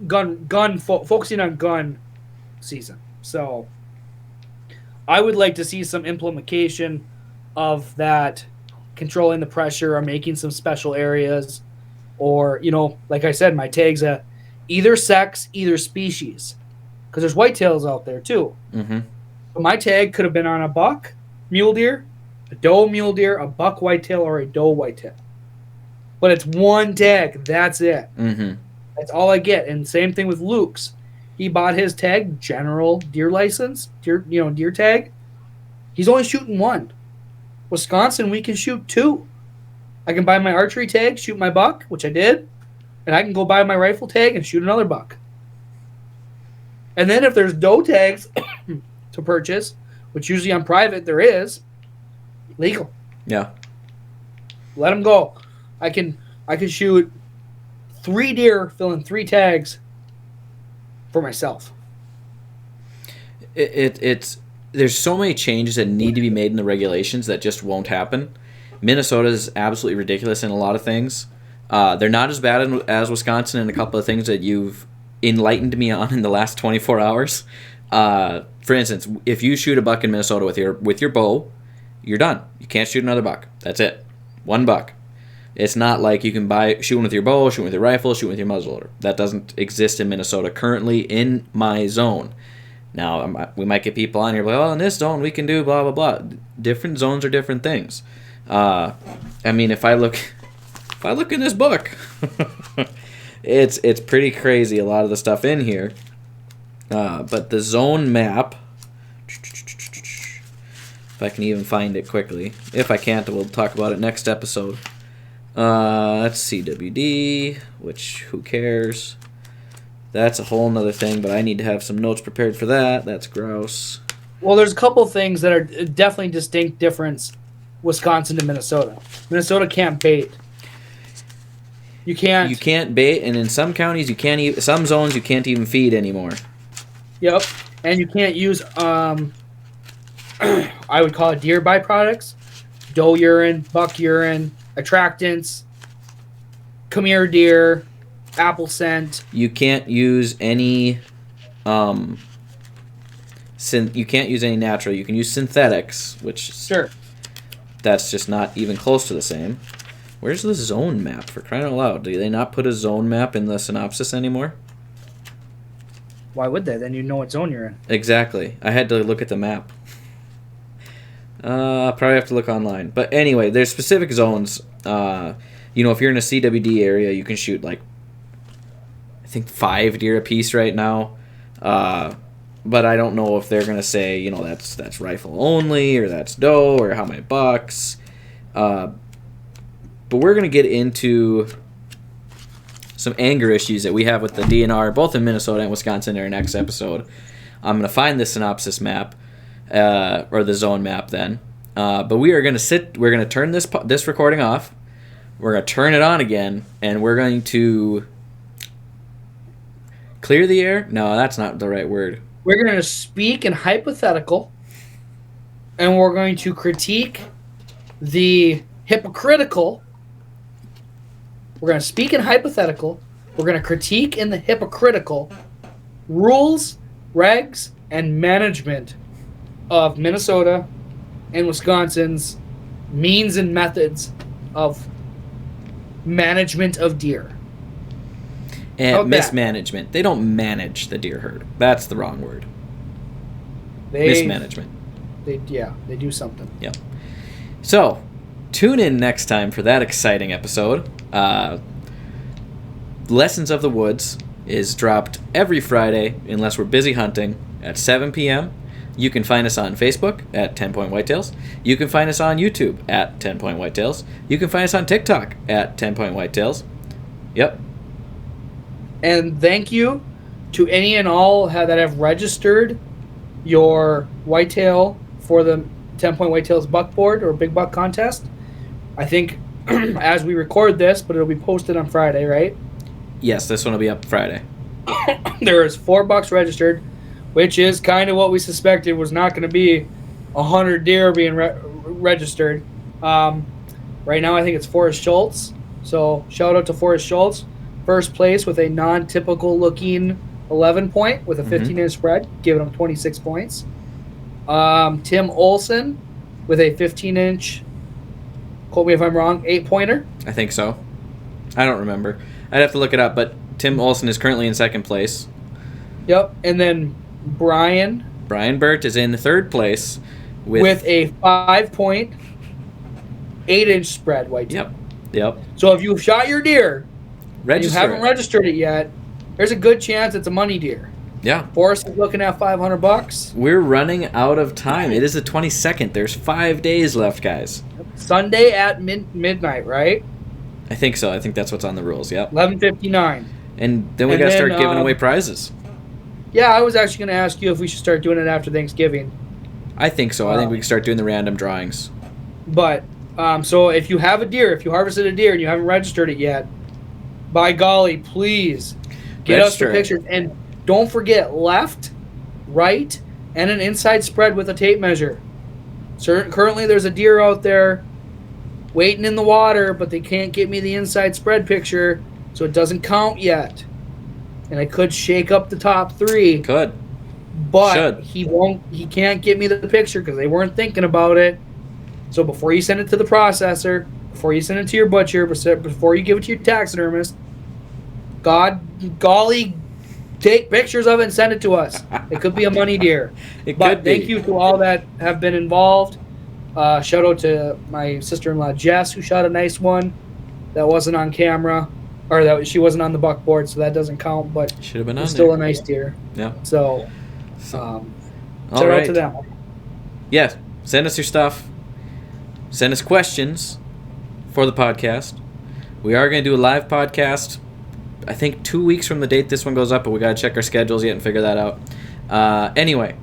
Focusing on gun season. So I would like to see some implementation of that, controlling the pressure or making some special areas, or like I said, my tag's either sex, either species, because there's whitetails out there too. Mm-hmm. But my tag could have been on a buck mule deer, a doe mule deer, a buck whitetail, or a doe whitetail. But it's one tag. That's it. Mm-hmm. That's all I get. And same thing with Luke's. He bought his tag, general deer license, deer tag. He's only shooting one. Wisconsin, we can shoot two. I can buy my archery tag, shoot my buck, which I did, and I can go buy my rifle tag and shoot another buck. And then if there's doe tags to purchase, which usually on private there is, legal. Yeah. Let them go. I can shoot 3 deer, fill in 3 tags for myself. It's there's so many changes that need to be made in the regulations that just won't happen. Minnesota is absolutely ridiculous in a lot of things. They're not as bad as Wisconsin in a couple of things that you've enlightened me on in the last 24 hours. For instance, if you shoot a buck in Minnesota with your bow, you're done. You can't shoot another buck. That's it. 1 buck. It's not like you can shoot with your bow, shoot with your rifle, shoot with your muzzleloader. That doesn't exist in Minnesota currently in my zone. Now, we might get people on here like, oh, in this zone we can do blah, blah, blah. Different zones are different things. I mean, if I look in this book, it's pretty crazy, a lot of the stuff in here. But the zone map, if I can even find it quickly. If I can't, we'll talk about it next episode. That's CWD, which who cares? That's a whole nother thing, but I need to have some notes prepared for that. That's gross. Well, there's a couple things that are definitely distinct difference Wisconsin to Minnesota. Minnesota can't bait. You can't bait, and in some counties you can't even, some zones you can't even feed anymore. Yep. And you can't use I would call it deer byproducts. Doe urine, buck urine, attractants, come here deer, apple scent. You can't use any you can't use any natural. You can use synthetics, which sure. That's just not even close to the same. Where's the zone map, for crying out loud? Do they not put a zone map in the synopsis anymore? Why would they? Then you know what zone you're in. Exactly. I had to look at the map. Probably have to look online. But anyway, there's specific zones. If you're in a CWD area, you can shoot I think 5 deer a piece right now. But I don't know if they're gonna say, that's rifle only, or that's doe, or how many bucks. But we're gonna get into some anger issues that we have with the DNR, both in Minnesota and Wisconsin, in our next episode. I'm gonna find the synopsis map, or the zone map then. But we're gonna turn this recording off. We're gonna turn it on again, and we're going to clear the air. No, that's not the right word. We're going to speak in hypothetical, and we're going to critique the hypocritical. We're going to speak in hypothetical. We're going to critique in the hypocritical rules, regs, and management of Minnesota and Wisconsin's means and methods of management of deer. And mismanagement. They don't manage the deer herd. That's the wrong word. Mismanagement. They do something. Yep. So, tune in next time for that exciting episode. Lessons of the Woods is dropped every Friday, unless we're busy hunting, at 7 p.m. You can find us on Facebook at 10 Point Whitetails. You can find us on YouTube at 10 Point Whitetails. You can find us on TikTok at 10 Point Whitetails. Yep. And thank you to any and all that have registered your whitetail for the 10 Point Whitetails buck board or big buck contest. I think as we record this, but it'll be posted on Friday, right? Yes, this one will be up Friday. There is 4 bucks registered, which is kind of what we suspected was not going to be 100 deer being registered. Right now I think it's Forrest Schultz. So shout out to Forrest Schultz. First place with a non-typical looking 11 point with a 15-inch spread, giving him 26 points. Tim Olson with a 15-inch, quote me if I'm wrong, 8-pointer. I think so. I don't remember. I'd have to look it up, but Tim Olson is currently in second place. Yep, and then Brian Burt is in third place with a 5-point, 8-inch spread whitetail. Yep. So if you've shot your deer, and you haven't it. registered it yet, there's a good chance it's a money deer. Yeah. Forrest is looking at $500. We're running out of time. It is the 22nd. There's 5 days left, guys. Sunday at midnight, right? I think so. I think that's what's on the rules. Yep. 11:59. And then we got to start giving away prizes. Yeah, I was actually going to ask you if we should start doing it after Thanksgiving. I think so. I think we can start doing the random drawings. But, so if you have a deer, if you harvested a deer and you haven't registered it yet, by golly, please get us the pictures. And don't forget left, right, and an inside spread with a tape measure. Currently, there's a deer out there waiting in the water, but they can't get me the inside spread picture, so it doesn't count yet. And I could shake up the top 3. Could. But he can't get me the picture because they weren't thinking about it. So before you send it to the processor, before you send it to your butcher, before you give it to your taxidermist, golly, take pictures of it and send it to us. It could be a money deer. Thank you to all that have been involved. Shout out to my sister-in-law Jess, who shot a nice one that wasn't on camera, or that she wasn't on the buckboard, so that doesn't count. But should have been on. Still a nice deer. Yeah. So, all shout right. out to them. Yeah, send us your stuff. Send us questions for the podcast. We are going to do a live podcast, I think 2 weeks from the date this one goes up, but we got to check our schedules yet and figure that out. Anyway,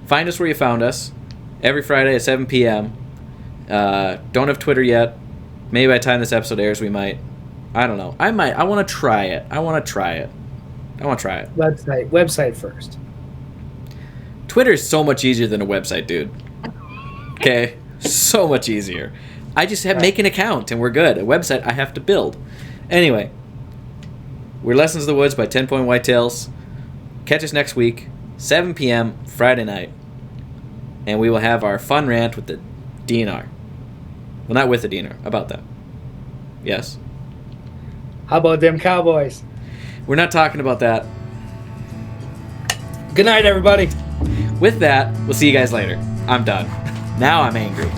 find us where you found us. Every Friday at 7 p.m. Don't have Twitter yet. Maybe by the time this episode airs, we might. I don't know. I might. I want to try it. Website first. Twitter is so much easier than a website, dude. Okay? So much easier. I just make an account and we're good. A website I have to build. Anyway, we're Lessons of the Woods by 10 Point Whitetails. Catch us next week, 7 p.m. Friday night. And we will have our fun rant with the DNR. Well, not with the DNR. About that. Yes? How about them Cowboys? We're not talking about that. Good night, everybody. With that, we'll see you guys later. I'm done. Now I'm angry.